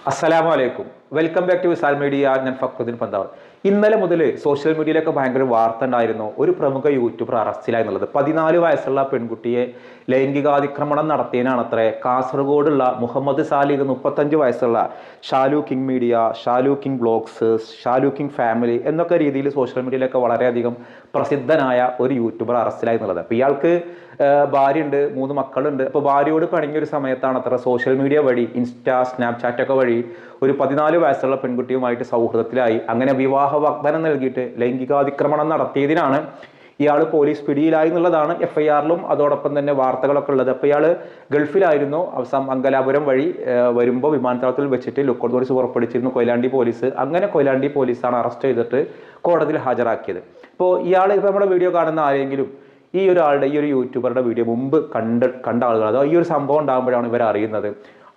അസ്സലാമു അലൈക്കും. Welcome back to Visal media. ഞാൻ ഫക്രുദ്ദീൻ പന്താവ്. ഇന്നലെ മുതൽ സോഷ്യൽ മീഡിയയിലൊക്കെ ഭയങ്കര വാർത്ത ഉണ്ടായിരുന്നു. ഒരു പ്രമുഖ യൂട്യൂബർ അറസ്റ്റിലായി എന്നുള്ളത്. 14 വയസ്സുള്ള പെൺകുട്ടിയെ ലൈംഗികാതിക്രമണം നടത്തിയതിനാണത്രേ കാസർഗോഡുള്ള മുഹമ്മദ് സാലിഹ് 35 വയസ്സുള്ള Shalu king media, Shalu king blogs, Shalu king family എന്നൊക്കെ രീതിയിൽ സോഷ്യൽ മീഡിയയിലൊക്കെ വളരെയധികം പ്രസിദ്ധനായ ഒരു യൂട്യൂബർ അറസ്റ്റിലായി എന്നുള്ളത്. അപ്പോൾ ഇയാൾക്ക് ഭാര്യയുണ്ട്, 3 മക്കളുണ്ട്. അപ്പോൾ ഭാര്യയോട് പിണങ്ങിയ ഒരു സമയത്താണ് അത്ര സോഷ്യൽ മീഡിയ വഴി സ്നാപ്ചാറ്റ് ഒക്കെ വഴി ഒരു 14 വയസ്സുള്ള പെൺകുട്ടിയുമായിട്ട് സൗഹൃദത്തിലായി. അങ്ങനെ വിവാഹ വാഗ്ദാനം നൽകിയിട്ട് ലൈംഗികാതിക്രമണം നടത്തിയതിനാണ് ഇയാൾ പോലീസ് പിടിയിലായി എന്നുള്ളതാണ് FIR-ലും അതോടൊപ്പം തന്നെ വാർത്തകളൊക്കെ ഉള്ളത്. അപ്പോൾ ഇയാൾ ഗൾഫിലായിരുന്നു. മംഗലാപുരം വഴി വരുമ്പോൾ വിമാനത്താവളത്തിൽ വെച്ചിട്ട് ലുക്കൌട്ട് നോട്ടീസ് പുറപ്പെടുവിച്ചിരുന്നു കൊയിലാണ്ടി പോലീസ്. അങ്ങനെ കൊയിലാണ്ടി പോലീസാണ് അറസ്റ്റ് ചെയ്തിട്ട് കോടതിയിൽ ഹാജരാക്കിയത്. ഇപ്പോൾ ഇയാൾ ഇപ്പോൾ നമ്മുടെ വീഡിയോ കാണുന്ന ആരെങ്കിലും ഈ ഒരു യൂട്യൂബറുടെ വീഡിയോ മുമ്പ് കണ്ട ആളുകൾ, അതോ ഈ ഒരു സംഭവം ഉണ്ടാകുമ്പോഴാണ് ഇവർ അറിയുന്നത്.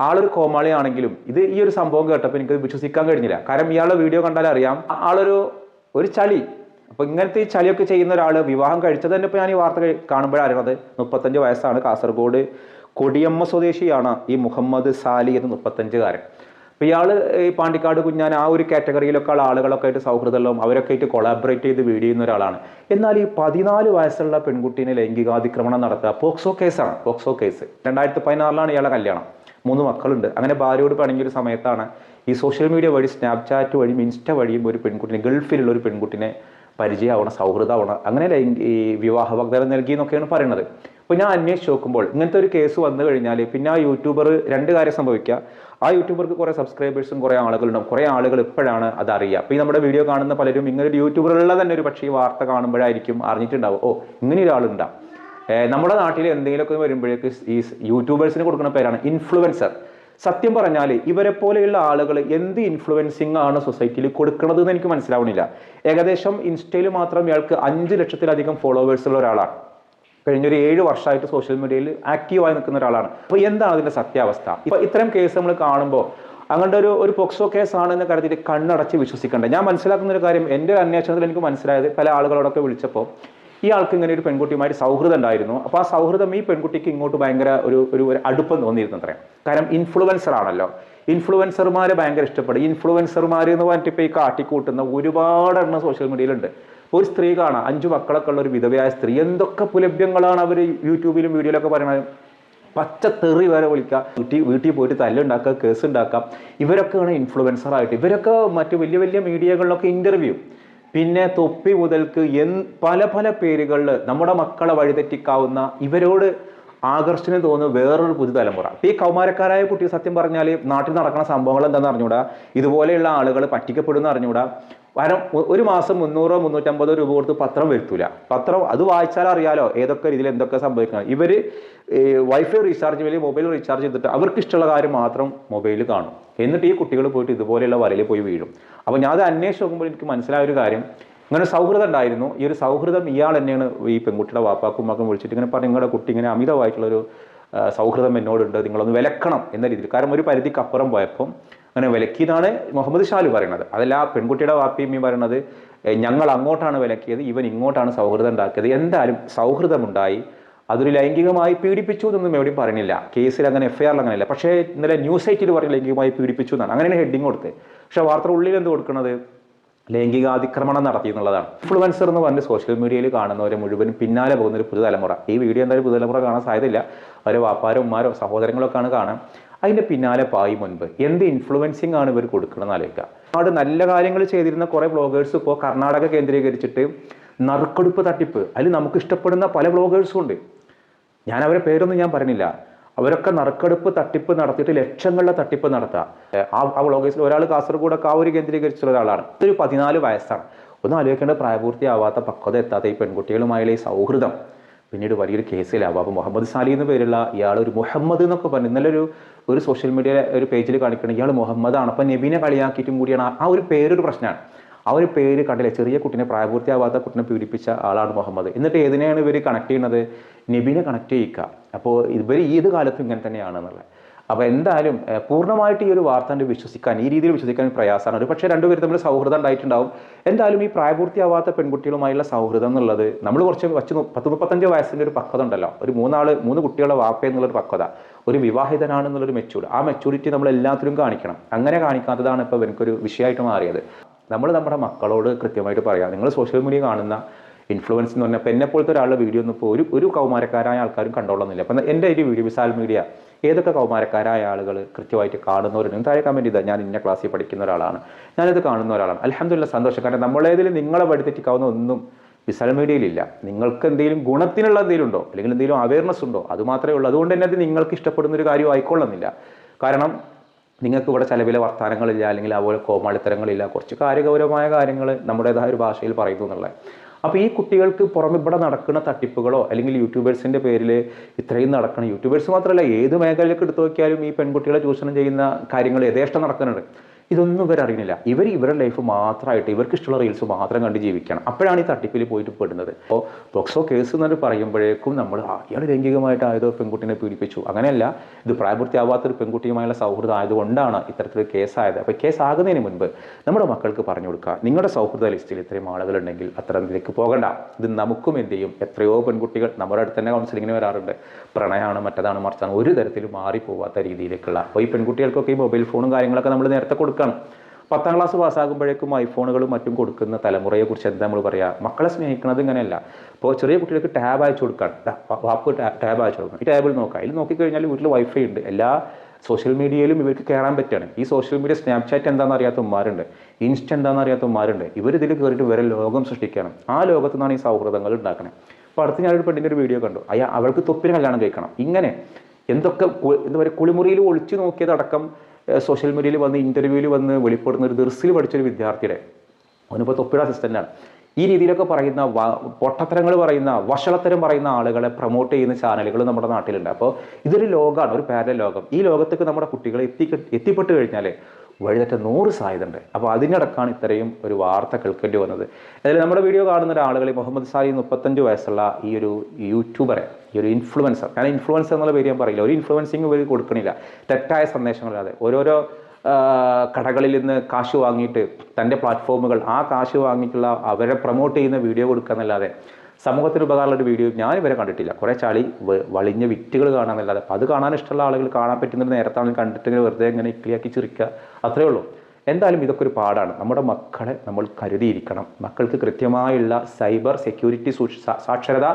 ആളൊരു കോമാളിയാണെങ്കിലും ഈ ഒരു സംഭവം കേട്ടപ്പോൾ എനിക്ക് വിശ്വസിക്കാൻ കഴിഞ്ഞില്ല. കാരണം ഇയാളുടെ വീഡിയോ കണ്ടാൽ അറിയാം ഒരു ചളി. അപ്പോൾ ഇങ്ങനത്തെ ഈ ചളിയൊക്കെ ചെയ്യുന്ന ഒരാൾ വിവാഹം കഴിച്ചത് തന്നെ ഇപ്പോൾ ഞാൻ ഈ വാർത്ത കാണുമ്പോഴാണ് അറിയുന്നത്. 35 വയസ്സാണ്, കാസർഗോഡ് കൊടിയമ്മ സ്വദേശിയാണ് ഈ മുഹമ്മദ് സാലി എന്ന 35-കാരൻ. അപ്പോൾ ഇയാൾ ഈ പാണ്ടിക്കാട് കുഞ്ഞാൻ ആ ഒരു കാറ്റഗറിയിലൊക്കെ ഉള്ള ആളുകളൊക്കെ ആയിട്ട് സൗഹൃദമുള്ളതും അവരൊക്കെ ആയിട്ട് കൊളാബറേറ്റ് ചെയ്ത് വീഡിയോ ചെയ്യുന്ന ഒരാളാണ്. എന്നാൽ ഈ 14 വയസ്സുള്ള പെൺകുട്ടീനെ ലൈംഗികാതിക്രമണം നടത്തുക പോക്സോ കേസാണ്. പോക്സോ കേസ് 2016-ലാണ് ഇയാളെ കല്യാണം. 3 മക്കളുണ്ട്. അങ്ങനെ ഭാര്യയോട് പിണങ്ങിയൊരു സമയത്താണ് ഈ സോഷ്യൽ മീഡിയ വഴി സ്നാപ്ചാറ്റ് വഴിയും ഇൻസ്റ്റ വഴിയും ഒരു പെൺകുട്ടിനെ, ഗൾഫിലുള്ള ഒരു പെൺകുട്ടിനെ പരിചയമാവണം, സൗഹൃദമാവണം, അങ്ങനെ ഈ വിവാഹ വാഗ്ദാനം നൽകി എന്നൊക്കെയാണ് പറയുന്നത്. അപ്പോൾ ഞാൻ അന്വേഷിച്ച് നോക്കുമ്പോൾ ഇങ്ങനത്തെ ഒരു കേസ് വന്നു കഴിഞ്ഞാൽ പിന്നെ ആ യൂട്യൂബർ 2 കാര്യം സംഭവിക്കുക. ആ യൂട്യൂബർക്ക് കുറേ സബ്സ്ക്രൈബേഴ്സും കുറേ ആളുകളുണ്ടാവും. കുറേ ആളുകൾ ഇപ്പോഴാണ് അത് അറിയുക. അപ്പോൾ ഈ നമ്മുടെ വീഡിയോ കാണുന്ന പലരും ഇങ്ങനെ ഒരു യൂട്യൂബറുള്ള തന്നെ ഒരു പക്ഷേ ഈ വാർത്ത കാണുമ്പോഴായിരിക്കും അറിഞ്ഞിട്ടുണ്ടാവും, ഓ ഇങ്ങനെ ഒരാളുണ്ടാവും. നമ്മുടെ നാട്ടിൽ എന്തെങ്കിലുമൊക്കെ വരുമ്പോഴേക്ക് ഈ യൂട്യൂബേഴ്സിന് കൊടുക്കുന്ന പേരാണ് ഇൻഫ്ലുവൻസർ. സത്യം പറഞ്ഞാൽ ഇവരെ പോലെയുള്ള ആളുകൾ എന്ത് ഇൻഫ്ലുവൻസിങ് ആണ് സൊസൈറ്റിയിൽ കൊടുക്കുന്നത് എന്ന് എനിക്ക് മനസ്സിലാവുന്നില്ല. ഏകദേശം ഇൻസ്റ്റയിൽ മാത്രം ഇയാൾക്ക് 5 ലക്ഷത്തിലധികം ഫോളോവേഴ്സ് ഉള്ള ഒരാളാണ്. കഴിഞ്ഞൊരു 7 വർഷമായിട്ട് സോഷ്യൽ മീഡിയയിൽ ആക്റ്റീവായി നിൽക്കുന്ന ഒരാളാണ്. അപ്പോൾ എന്താണ് അതിൻ്റെ സത്യാവസ്ഥ? ഇപ്പോൾ ഇത്തരം കേസ് നമ്മൾ കാണുമ്പോൾ അങ്ങനത്തെ ഒരു പോക്സോ കേസാണെന്ന് കരുതിയിട്ട് കണ്ണടച്ച് വിശ്വസിക്കേണ്ട. ഞാൻ മനസ്സിലാക്കുന്ന ഒരു കാര്യം, എൻ്റെ ഒരു അന്വേഷണത്തിൽ എനിക്ക് മനസ്സിലായത്, പല ആളുകളോടൊക്കെ വിളിച്ചപ്പോൾ ഈ ആൾക്ക് ഇങ്ങനെ ഒരു പെൺകുട്ടിയുമായിട്ട് സൗഹൃദം ഉണ്ടായിരുന്നു. അപ്പോൾ ആ സൗഹൃദം ഈ പെൺകുട്ടിക്ക് ഇങ്ങോട്ട് ഭയങ്കര ഒരു അടുപ്പം തോന്നിയിരുന്നു അത്രയും. കാരണം ഇൻഫ്ലുവൻസർ ആണല്ലോ, ഇൻഫ്ലുവൻസർമാരെ ഭയങ്കര ഇഷ്ടപ്പെടും. ഇൻഫ്ലുവൻസർമാർ എന്ന് പറഞ്ഞിട്ട് ഇപ്പോൾ ഈ കാട്ടിക്കൂട്ടുന്ന ഒരുപാട് എണ്ണം സോഷ്യൽ മീഡിയയിലുണ്ട്. ഒരു സ്ത്രീ കാണാം, 5 മക്കളൊക്കെ ഉള്ള ഒരു വിധവയായ സ്ത്രീ, എന്തൊക്കെ പുലഭ്യങ്ങളാണ് അവർ യൂട്യൂബിലും വീഡിയോയിലൊക്കെ പറയുന്നത്. പച്ചത്തെറി വരെ വിളിക്കുക, വീട്ടിൽ പോയിട്ട് തല്ലുണ്ടാക്കുക, കേസ് ഉണ്ടാക്കാം. ഇവരൊക്കെയാണ് ഇൻഫ്ലുവൻസറായിട്ട്. ഇവരൊക്കെ മറ്റു വലിയ വലിയ മീഡിയകളിലൊക്കെ ഇൻ്റർവ്യൂ, പിന്നെ തൊപ്പി മുതൽക്ക് പല പല പേരുകളിൽ നമ്മുടെ മക്കളെ വഴിതെറ്റിക്കാവുന്ന ഇവരോട് ആകർഷണം തോന്നുന്ന വേറൊരു പുതുതലമുറ. ഈ കൗമാരക്കാരായ കുട്ടി സത്യം പറഞ്ഞാൽ നാട്ടിൽ നടക്കുന്ന സംഭവങ്ങൾ എന്താണെന്ന് അറിഞ്ഞൂടാ, ഇതുപോലെയുള്ള ആളുകൾ പറ്റിക്കപ്പെടുന്ന അറിഞ്ഞൂടാ. കാരണം ഒരു മാസം 300-350 രൂപ കൊടുത്ത് പത്രം വരുത്തൂല. പത്രം അത് വായിച്ചാൽ അറിയാലോ ഏതൊക്കെ രീതിയിൽ എന്തൊക്കെ സംഭവിക്കണം. ഇവർ വൈഫൈ റീചാർജ് വലിയ മൊബൈൽ റീചാർജ് ചെയ്തിട്ട് അവർക്ക് ഇഷ്ടമുള്ള കാര്യം മാത്രം മൊബൈലിൽ കാണും. എന്നിട്ട് ഈ കുട്ടികൾ പോയിട്ട് ഇതുപോലെയുള്ള വലയിൽ പോയി വീഴും. അപ്പോൾ ഞാൻ അത് അന്വേഷിച്ച് നോക്കുമ്പോൾ എനിക്ക് മനസ്സിലായ ഒരു കാര്യം, ഇങ്ങനെ സൗഹൃദം ഉണ്ടായിരുന്നു. ഈ ഒരു സൗഹൃദം ഇയാൾ തന്നെയാണ് ഈ പെൺകുട്ടിയുടെ വാപ്പാക്കും മക്കും വിളിച്ചിട്ട് ഇങ്ങനെ പറഞ്ഞു, നിങ്ങളുടെ കുട്ടി ഇങ്ങനെ അമിതമായിട്ടുള്ളൊരു സൗഹൃദം എന്നോടുണ്ട്, നിങ്ങളൊന്ന് വിലക്കണം എന്ന രീതിയിൽ. കാരണം ഒരു പരിധിക്ക് അപ്പുറം പോയപ്പം അങ്ങനെ വിലക്കിയതാണ് മുഹമ്മദ് ഷാലു പറയുന്നത്. അതല്ല പെൺകുട്ടിയുടെ വാപ്പിയമ്മയും പറയുന്നത്, ഞങ്ങൾ അങ്ങോട്ടാണ് വിലക്കിയത്, ഇവൻ ഇങ്ങോട്ടാണ് സൗഹൃദം ഉണ്ടാക്കിയത്. എന്തായാലും സൗഹൃദമുണ്ടായി, അതൊരു ലൈംഗികമായി പീഡിപ്പിച്ചു എന്നൊന്നും എവിടെയും പറഞ്ഞില്ല. കേസിൽ അങ്ങനെ FIR-ൽ അങ്ങനെയല്ല. പക്ഷേ ഇന്നലെ ന്യൂസ് സൈറ്റിൽ പറയും ലൈംഗികമായി പീഡിപ്പിച്ചു എന്നാണ്. അങ്ങനെയാണ് ഹെഡിങ് കൊടുത്തത്. പക്ഷേ വാർത്ത ഉള്ളിൽ എന്ത് കൊടുക്കുന്നത്, ലൈംഗികാതിക്രമണം നടത്തി എന്നുള്ളതാണ്. ഇൻഫ്ലുവൻസർ എന്ന് പറഞ്ഞ് സോഷ്യൽ മീഡിയയിൽ കാണുന്നവരെ മുഴുവൻ പിന്നാലെ പോകുന്ന ഒരു പുതുതലമുറ. ഈ വീഡിയോ എന്തായാലും പുതുതലമുറ കാണാൻ സാധ്യതയില്ല. അവരെ വാപ്പാരോ ഉമ്മാരോ സഹോദരങ്ങളൊക്കെയാണ് കാണാൻ. അതിൻ്റെ പിന്നാലെ പായി മുൻപ് എന്ത് ഇൻഫ്ലുവൻസിങ് ആണ് ഇവർ കൊടുക്കണമെന്ന് ആലോചിക്കുക. ഒരുപാട് നല്ല കാര്യങ്ങൾ ചെയ്തിരുന്ന കുറേ വ്ളോഗേഴ്സ് ഇപ്പോൾ കർണാടക കേന്ദ്രീകരിച്ചിട്ട് നറുക്കെടുപ്പ് തട്ടിപ്പ്, അതിൽ നമുക്ക് ഇഷ്ടപ്പെടുന്ന പല വ്ളോഗേഴ്സും ഉണ്ട്. ഞാൻ അവരെ പേരൊന്നും ഞാൻ പറഞ്ഞില്ല. അവരൊക്കെ നറുക്കെടുപ്പ് തട്ടിപ്പ് നടത്തിയിട്ട് ലക്ഷങ്ങളുടെ തട്ടിപ്പ് നടത്തുക. ആ വ്ളോഗേഴ്സിൽ ഒരാൾ കാസർഗോഡൊക്കെ ആ ഒരു കേന്ദ്രീകരിച്ചുള്ള ഒരാളാണ്. ഇതൊരു 14 വയസ്സാണ്. ഒന്നും ആലോചിക്കേണ്ട, പ്രായപൂർത്തിയാവാത്ത പക്വത എത്താത്ത ഈ പെൺകുട്ടികളുമായുള്ള ഈ സൗഹൃദം പിന്നീട് വലിയൊരു കേസിലാവും. അപ്പോൾ മുഹമ്മദ് സാലി എന്ന് പേരുള്ള ഇയാൾ ഒരു മുഹമ്മദ് എന്നൊക്കെ പറഞ്ഞു. ഇന്നലെ ഒരു സോഷ്യൽ മീഡിയ ഒരു പേജിൽ കാണിക്കണം ഇയാൾ മുഹമ്മദാണ്. അപ്പം നബീനെ കളിയാക്കിയിട്ടും കൂടിയാണ് ആ ഒരു പേരൊരു പ്രശ്നമാണ്. ആ ഒരു പേര് കണ്ടില്ലേ, ചെറിയ കുട്ടിനെ, പ്രായപൂർത്തിയാവാത്ത കുട്ടിനെ പീഡിപ്പിച്ച ആളാണ് മുഹമ്മദ്. എന്നിട്ട് ഏതിനെയാണ് ഇവർ കണക്ട് ചെയ്യുന്നത്, നബീനെ കണക്ട് ചെയ്യിക്കുക. അപ്പോൾ ഇവർ ഏത് കാലത്തും ഇങ്ങനെ തന്നെയാണെന്നുള്ളത്. അപ്പോൾ എന്തായാലും പൂർണ്ണമായിട്ട് ഈ ഒരു വാർത്ത വിശ്വസിക്കാൻ, ഈ രീതിയിൽ വിശ്വസിക്കാൻ പ്രയാസമാണ്. ഒരു പക്ഷേ രണ്ടുപേരും തമ്മിൽ സൗഹൃദം ഉണ്ടായിട്ടുണ്ടാവും. എന്തായാലും ഈ പ്രായപൂർത്തിയാവാത്ത പെൺകുട്ടികളുമായുള്ള സൗഹൃദം എന്നുള്ളത് നമ്മൾ കുറച്ച് 10-35 വയസ്സിൻ്റെ ഒരു പക്വത ഉണ്ടല്ലോ, ഒരു 3 കുട്ടികളുടെ വാപ്പ എന്നുള്ളൊരു പക്വത, ഒരു വിവാഹിതനാണെന്നുള്ളൊരു മെച്ചൂർഡ്, ആ മെച്ചൂരിറ്റി നമ്മൾ എല്ലാത്തിലും കാണിക്കണം. അങ്ങനെ കാണിക്കാത്തതാണ് ഇപ്പോൾ എനിക്കൊരു വിഷയമായിട്ട് മാറിയത്. നമ്മൾ നമ്മുടെ മക്കളോട് കൃത്യമായിട്ട് പറയാം, നിങ്ങൾ സോഷ്യൽ മീഡിയ കാണുന്ന ഇൻഫ്ലുവൻസ് എന്ന് പറഞ്ഞാൽ എന്നെ പോലത്തെ ഒരാളുടെ വീഡിയോ ഒന്നും ഇപ്പോൾ ഒരു കൗമാരക്കാരായ ആൾക്കാരും കണ്ടോളുന്നില്ല. അപ്പം എൻ്റെ ഒരു വീഡിയോ വിസാൽ മീഡിയ ഏതൊക്കെ കൗമാരക്കാരായ ആളുകൾ കൃത്യമായിട്ട് കാണുന്നവരുണ്ട് താഴെ കമൻറ്റ് ചെയ്താൽ ഞാൻ ഇന്ന ക്ലാസ്സിൽ പഠിക്കുന്ന ഒരാളാണ്, ഞാനിത് കാണുന്ന ഒരാളാണ്. അൽഹംദുലില്ലാഹ് സന്തോഷം. കാരണം നമ്മളേതിൽ നിങ്ങളെ വഴിതെറ്റിക്കാവുന്ന ഒന്നും വിസാൽ മീഡിയയിലില്ല. നിങ്ങൾക്ക് എന്തെങ്കിലും ഗുണത്തിനുള്ള എന്തെങ്കിലും ഉണ്ടോ, അല്ലെങ്കിൽ എന്തെങ്കിലും അവയർനെസ് ഉണ്ടോ, അത് മാത്രമേ ഉള്ളൂ. അതുകൊണ്ട് തന്നെ അത് നിങ്ങൾക്ക് ഇഷ്ടപ്പെടുന്ന ഒരു കാര്യം ആയിക്കൊള്ളുന്നില്ല. കാരണം നിങ്ങൾക്ക് ഇവിടെ ചിലവിലെ വർത്തമാനങ്ങളില്ല, അല്ലെങ്കിൽ അതുപോലെ കോമാളിത്തരങ്ങളില്ല, കുറച്ച് കാര്യഗൗരവമായ കാര്യങ്ങൾ നമ്മുടേതായ ഒരു ഭാഷയിൽ പറയുന്നു എന്നുള്ളത്. അപ്പോൾ ഈ കുട്ടികൾക്ക് പുറമെ ഇവിടെ നടക്കുന്ന തട്ടിപ്പുകളോ അല്ലെങ്കിൽ യൂട്യൂബേഴ്സിൻ്റെ പേരിൽ ഇത്രയും നടക്കണം, യൂട്യൂബേഴ്സ് മാത്രമല്ല ഏത് മേഖലയിലേക്ക് എടുത്തു നോക്കിയാലും ഈ പെൺകുട്ടികളെ ചൂഷണം ചെയ്യുന്ന കാര്യങ്ങൾ യഥേഷ്ടം നടക്കുന്നുണ്ട്. ഇതൊന്നും ഇവരറിയുന്നില്ല. ഇവരുടെ ലൈഫ് മാത്രമായിട്ട് ഇവർക്ക് ഇഷ്ടമുള്ള റീൽസ് മാത്രം കണ്ട് ജീവിക്കണം. അപ്പോഴാണ് ഈ തട്ടിപ്പിൽ പോയിട്ട് പെടുന്നത്. അപ്പോൾ പോക്സോ കേസ് എന്ന് പറയുമ്പോഴേക്കും നമ്മൾ ഇയാൾ ലൈംഗികമായിട്ട് ആയതോ പെൺകുട്ടിനെ പീഡിപ്പിച്ചു, അങ്ങനെയല്ല, ഇത് പ്രായപൂർത്തിയാവാത്തൊരു പെൺകുട്ടിയുമായുള്ള സൗഹൃദം ആയതുകൊണ്ടാണ് ഇത്തരത്തിലൊരു കേസായത്. അപ്പോൾ കേസ് ആകുന്നതിന് മുൻപ് നമ്മുടെ മക്കൾക്ക് പറഞ്ഞു കൊടുക്കുക, നിങ്ങളുടെ സൗഹൃദ ലിസ്റ്റിൽ ഇത്രയും ആളുകളുണ്ടെങ്കിൽ അത്തരത്തിലേക്ക് പോകണ്ട. ഇത് നമുക്കും എന്ത് ചെയ്യും, എത്രയോ പെൺകുട്ടികൾ നമ്മുടെ അടുത്ത് തന്നെ കൗൺസിലിങ്ങിന് വരാറുണ്ട്, പ്രണയമാണ് മറ്റതാണ് മറിച്ചാണ്, ഒരു തരത്തിലും മാറിപ്പോവാത്ത രീതിയിലേക്കുള്ള. അപ്പോൾ ഈ പെൺകുട്ടികൾക്കൊക്കെ ഈ മൊബൈൽ ഫോണും കാര്യങ്ങളൊക്കെ നമ്മൾ നേരത്തെ കൊടുക്കണം. 10ാം ക്ലാസ് പാസ്സാകുമ്പോഴേക്കും ഐഫോണുകളും മറ്റും കൊടുക്കുന്ന തലമുറയെക്കുറിച്ച് എന്താ നമ്മൾ പറയുക, മക്കളെ സ്നേഹിക്കുന്നത് ഇങ്ങനെയല്ല. ഇപ്പോൾ ചെറിയ കുട്ടികൾക്ക് ടാബ് അയച്ചു കൊടുക്കാൻ, വാപ്പ് ടാബ് അയച്ചു കൊടുക്കണം, ഈ ടാബിൽ നോക്കാം, ഇതിൽ നോക്കിക്കഴിഞ്ഞാൽ വീട്ടിൽ വൈഫൈ ഉണ്ട്, എല്ലാ സോഷ്യൽ മീഡിയയിലും ഇവർക്ക് കയറാൻ പറ്റുകയാണ്. ഈ സോഷ്യൽ മീഡിയ സ്നാപ്ചാറ്റ് എന്താണെന്ന് അറിയാത്തവന്മാരുണ്ട്, ഇൻസ്റ്റ എന്താണെന്ന് അറിയാത്തവന്മാരുണ്ട്. ഇവരിതിൽ കയറിയിട്ട് വേറെ ലോകം സൃഷ്ടിക്കുകയാണ്. ആ ലോകത്തു നിന്നാണ് ഈ സൗഹൃദങ്ങൾ ഉണ്ടാക്കുന്നത്. അപ്പോൾ അടുത്ത് ഞാനൊരു പെണ്ണിൻ്റെ ഒരു വീഡിയോ കണ്ടു, അവൾക്ക് തൊപ്പിന് കല്യാണം കഴിക്കണം, ഇങ്ങനെ എന്തൊക്കെ എന്താ പറയുക, കുളിമുറിയിൽ ഒളിച്ചു നോക്കിയതടക്കം സോഷ്യൽ മീഡിയയിൽ വന്ന് ഇൻ്റർവ്യൂവിൽ വന്ന് വെളിപ്പെടുന്ന ഒരു ദർസിൽ പഠിച്ചൊരു വിദ്യാർത്ഥിയുടെ, അവനിപ്പോൾ തൊപ്പിയുടെ അസിസ്റ്റൻ്റാണ്. ഈ രീതിയിലൊക്കെ പറയുന്ന പൊട്ടത്തരങ്ങൾ പറയുന്ന, വഷളത്തരം പറയുന്ന ആളുകളെ പ്രൊമോട്ട് ചെയ്യുന്ന ചാനലുകൾ നമ്മുടെ നാട്ടിലുണ്ട്. അപ്പോൾ ഇതൊരു ലോകമാണ്, ഒരു പാരലൽ ലോകം. ഈ ലോകത്തേക്ക് നമ്മുടെ കുട്ടികളെ എത്തിപ്പെട്ട് കഴിഞ്ഞാൽ വഴിതെറ്റ 100 സാധ്യതയുണ്ട്. അപ്പോൾ അതിനിടക്കാണ് ഇത്രയും ഒരു വാർത്ത കേൾക്കേണ്ടി വന്നത്. അതിൽ നമ്മുടെ വീഡിയോ കാണുന്ന ഒരാളുകൾ മുഹമ്മദ് സായി 35 വയസ്സുള്ള ഈ ഒരു യൂട്യൂബറെ, ഈ ഒരു ഇൻഫ്ലുവൻസർ, ഞാൻ ഇൻഫ്ലുവൻസർ എന്നുള്ള പേര് ഞാൻ പറയില്ല, ഒരു ഇൻഫ്ലുവൻസിങ് ഇവർ കൊടുക്കണില്ല, തെറ്റായ സന്ദേശങ്ങളില്ലാതെ ഓരോരോ കടകളിൽ നിന്ന് കാശ് വാങ്ങിയിട്ട് തൻ്റെ പ്ലാറ്റ്ഫോമുകൾ, ആ കാശ് വാങ്ങിയിട്ടുള്ള അവരെ പ്രൊമോട്ട് ചെയ്യുന്ന വീഡിയോ കൊടുക്കുക എന്നല്ലാതെ സമൂഹത്തിന് ഉപകാരമുള്ള ഒരു വീഡിയോ ഞാൻ ഇവരെ കണ്ടിട്ടില്ല. കുറേ ചളി വളിഞ്ഞ വിറ്റുകൾ കാണാമെന്നല്ലാതെ. അപ്പോൾ അത് കാണാൻ ഇഷ്ടമുള്ള ആളുകൾ, കാണാൻ പറ്റുന്നത് നേരത്താണ് കണ്ടിട്ട് വെറുതെ ഇങ്ങനെ ഇക്ലിയാക്കി ചിരിക്കുക, അത്രയേ ഉള്ളൂ. എന്തായാലും ഇതൊക്കെ ഒരു പാടാണ്. നമ്മുടെ മക്കളെ നമ്മൾ കരുതിയിരിക്കണം. മക്കൾക്ക് കൃത്യമായുള്ള സൈബർ സെക്യൂരിറ്റി സാക്ഷരത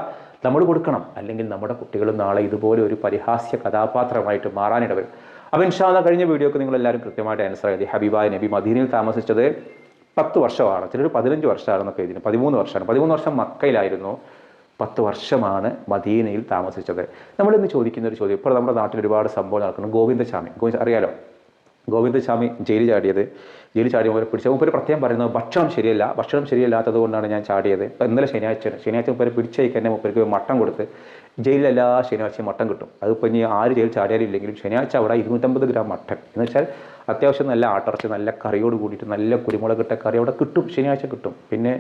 നമ്മൾ കൊടുക്കണം. അല്ലെങ്കിൽ നമ്മുടെ കുട്ടികൾ നാളെ ഇതുപോലെ ഒരു പരിഹാസ്യ കഥാപാത്രമായിട്ട് മാറാനിടവരും. അപ്പോൾ ഇൻഷാ അല്ലാഹ് കഴിഞ്ഞ വീഡിയോക്ക് നിങ്ങളെല്ലാവരും കൃത്യമായിട്ട് ആൻസർ എഴുതി. ഹബീബായ നബി മദീനയിൽ താമസിച്ചത് 10 വർഷമാണ്, ചിലർ 15 വർഷമാണെന്നൊക്കെ എഴുതി. 13 വർഷമാണ്. 13 വർഷം മക്കയിലായിരുന്നു, 10 വർഷമാണ് മദീനയിൽ താമസിച്ചത്. നമ്മളിന്ന് ചോദിക്കുന്ന ഒരു ചോദ്യം, ഇപ്പോൾ നമ്മുടെ നാട്ടിൽ ഒരുപാട് സംഭവം നടക്കുന്നു. ഗോവിന്ദചാമി അറിയാലോ, ഗോവിന്ദചാമി ജയിലിൽ ചാടിയവരെ പിടിച്ച മുപ്പര് പ്രത്യേകം പറയുന്നത് ഭക്ഷണം ശരിയല്ലാത്തത് കൊണ്ടാണ് ഞാൻ ചാടിയത്. ഇപ്പോൾ ഇന്നലെ ശനിയാഴ്ച മുപ്പര് പിടിച്ചേക്ക് തന്നെ മുപ്പർക്ക് മട്ടൻ കൊടുത്ത് ജയിലിൽ എല്ലാ ശനിയാഴ്ചയും മട്ടൻ കിട്ടും. അതിപ്പോൾ ഇനി ആര് ജയിൽ ചാടിയാലും ഇല്ലെങ്കിലും ശനിയാഴ്ച അവിടെ 250 ഗ്രാം മട്ടൻ, എന്ന് വെച്ചാൽ അത്യാവശ്യം നല്ല ആട്ടിറച്ചി, നല്ല കറിയോട് കൂടിയിട്ട് നല്ല കുരുമുളക് ഇട്ട കറി അവിടെ കിട്ടും, ശനിയാഴ്ച കിട്ടും. പിന്നെ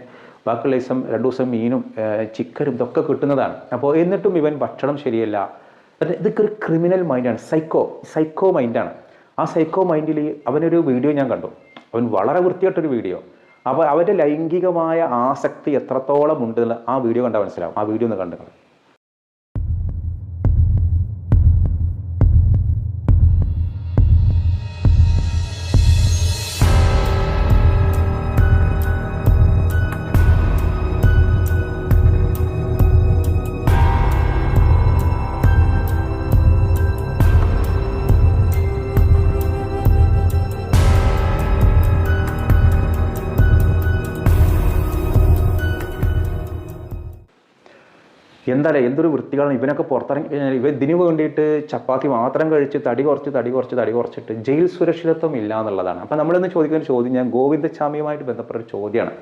ബാക്കിയുള്ള ദിവസം 2 ദിവസം മീനും ചിക്കനും ഇതൊക്കെ കിട്ടുന്നതാണ്. അപ്പോൾ എന്നിട്ടും ഇവൻ ഭക്ഷണം ശരിയല്ല. ഇതൊക്കെ ഒരു ക്രിമിനൽ മൈൻഡാണ്, സൈക്കോ മൈൻഡാണ്. ആ സൈക്കോ മൈൻഡിൽ അവനൊരു വീഡിയോ ഞാൻ കണ്ടു, അവൻ വളരെ വൃത്തിയായിട്ടൊരു വീഡിയോ. അപ്പോൾ അവൻ്റെ ലൈംഗികമായ ആസക്തി എത്രത്തോളം ഉണ്ടെന്ന് ആ വീഡിയോ കണ്ടാൽ മനസ്സിലാവും. ആ വീഡിയോ ഒന്ന് കണ്ടു. എന്തായാലും എന്തൊരു വൃത്തികളാണ് ഇവനൊക്കെ പുറത്തിറങ്ങി കഴിഞ്ഞാൽ. ഇതിനു വേണ്ടിയിട്ട് ചപ്പാത്തി മാത്രം കഴിച്ച് തടി കുറച്ചിട്ട് ജയിൽ സുരക്ഷിതത്വം ഇല്ല എന്നുള്ളതാണ്. അപ്പം നമ്മളിന്ന് ചോദിക്കുന്ന ചോദ്യം, ഞാൻ ഗോവിന്ദചാമിയുമായിട്ട് ബന്ധപ്പെട്ട ഒരു ചോദ്യമാണ്.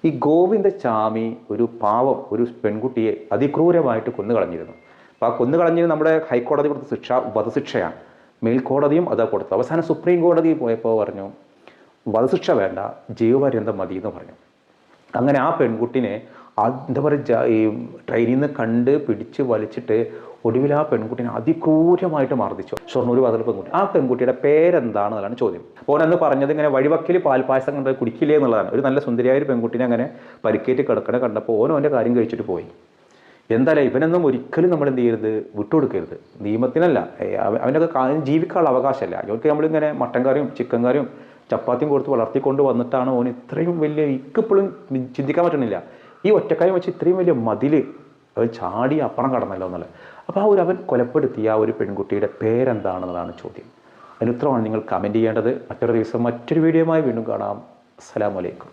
ഈ ഗോവിന്ദചാമി ഒരു പാവം ഒരു പെൺകുട്ടിയെ അതിക്രൂരമായിട്ട് കൊന്നുകളഞ്ഞിരുന്നു. അപ്പോൾ ആ കൊന്നുകളഞ്ഞിരുന്ന നമ്മുടെ ഹൈക്കോടതി കൊടുത്ത ശിക്ഷ വധശിക്ഷയാണ്. മേൽക്കോടതിയും അതാ കൊടുത്തു. അവസാനം സുപ്രീം കോടതി പോയപ്പോൾ പറഞ്ഞു വധശിക്ഷ വേണ്ട, ജീവപര്യന്തം മതി എന്ന് പറഞ്ഞു. അങ്ങനെ ആ പെൺകുട്ടിനെ എന്താ പറയുക, ഈ ട്രെയിനിൽ നിന്ന് പിടിച്ച് വലിച്ചിട്ട് ഒടുവിൽ ആ പെൺകുട്ടിനെ അതിക്രൂരമായിട്ട് മർദ്ദിച്ചു. ഷൊർണൂർ ഭാഗത്തുള്ള പെൺകുട്ടി. ആ പെൺകുട്ടിയുടെ പേരെന്താണെന്നുള്ളതാണ് ചോദ്യം. അപ്പോൾ അന്ന് പറഞ്ഞത് ഇങ്ങനെ വഴിവക്കിൽ പാൽപ്പായസം കണ്ട് കുടിക്കില്ലേ എന്നുള്ളതാണ്. ഒരു നല്ല സുന്ദരിയായ ഒരു പെൺകുട്ടിനെ അങ്ങനെ പരിക്കേറ്റ് കിടക്കണ കണ്ടപ്പോൾ ഓൻ്റെ കാര്യം കഴിച്ചിട്ട് പോയി. എന്തായാലും ഇവനൊന്നും ഒരിക്കലും നമ്മൾ എന്ത് ചെയ്യരുത്, വിട്ടുകൊടുക്കരുത്. നിയമത്തിനല്ല, അവനൊക്കെ ജീവിക്കാനുള്ള അവകാശമല്ല. അവർക്ക് നമ്മളിങ്ങനെ മട്ടൻ കറിയും ചിക്കൻ കറിയും ചപ്പാത്തിയും കൊടുത്ത് വളർത്തിക്കൊണ്ട് വന്നിട്ടാണ് ഓൻ ഇത്രയും വലിയ, എനിക്കിപ്പോഴും ചിന്തിക്കാൻ പറ്റണില്ല, ഈ ഒറ്റക്കാര്യം വെച്ച് ഇത്രയും വലിയ മതിൽ അവൻ ചാടി അപ്പുറം കടന്നല്ലോ എന്നുള്ളത്. അപ്പോൾ ആ ഒരു അവൻ കൊലപ്പെടുത്തിയ ആ ഒരു പെൺകുട്ടിയുടെ പേരെന്താണെന്നതാണ് ചോദ്യം. അതിന് ഉത്തരമാണ് നിങ്ങൾ കമൻറ്റ് ചെയ്യേണ്ടത്. മറ്റൊരു ദിവസം മറ്റൊരു വീഡിയോയുമായി വീണ്ടും കാണാം. അസ്സലാമു അലൈക്കും.